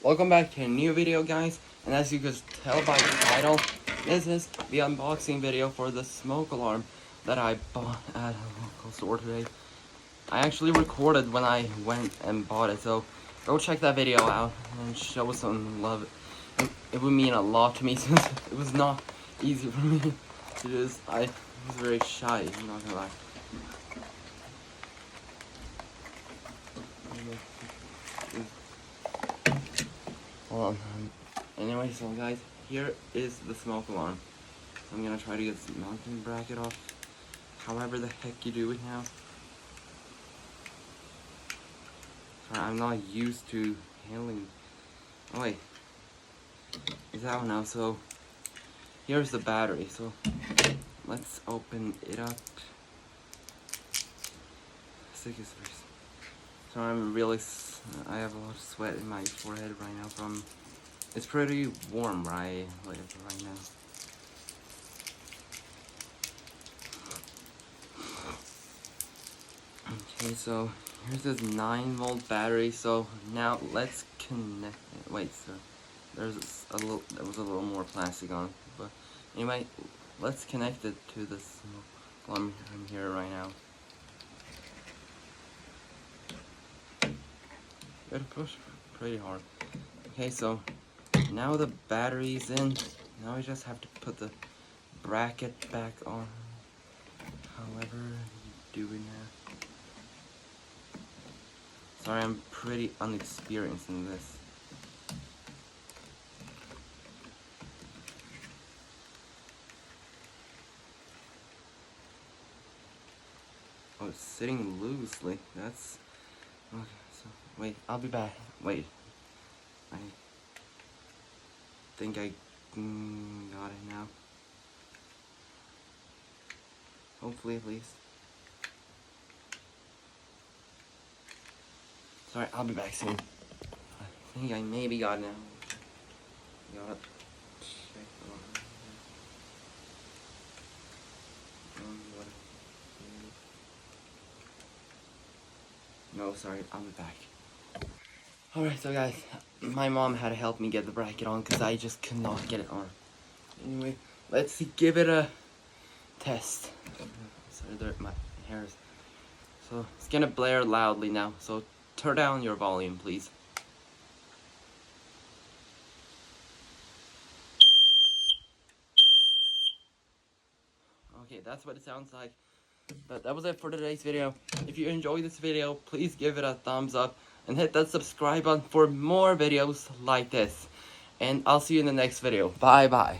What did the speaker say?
Welcome back to a new video, guys, and as you can tell by the title, this is the unboxing video for the smoke alarm that I bought at a local store today. I actually recorded when I went and bought it, so go check that video out and show some love. It would mean a lot to me since it was not easy for me to just, I was very shy, I'm not gonna lie. Hold on. Anyway, so guys, here is the smoke alarm. So I'm gonna try to get the mounting bracket off. However the heck you do it now. Sorry, I'm not used to handling. Oh wait, it's out now. So here's the battery. So let's open it up. So I'm really. I have a lot of sweat in my forehead right now from. It's pretty warm right now. Okay, so here's this 9-volt battery. So now let's connect it. Wait, so there was a little more plastic on it, but anyway, let's connect it to this alarm here right now. Gotta push pretty hard. Okay, so now the battery's in. Now we just have to put the bracket back on. However you do it now. Sorry, I'm pretty unexperienced in this. Oh, it's sitting loosely. That's okay. So wait, I'll be back. Wait, I think I got it now. Hopefully, at least. Sorry, I'll be back soon. I think I maybe got it now. Got it. No, sorry, I'll be back. Alright, so guys, my mom had to help me get the bracket on because I just could not get it on. Anyway, let's give it a test. Sorry, there, my hair is. So, it's gonna blare loudly now, so turn down your volume, please. Okay, that's what it sounds like. But that was it for today's video. If you enjoyed this video, please give it a thumbs up and hit that subscribe button for more videos like this. And I'll see you in the next video. Bye bye.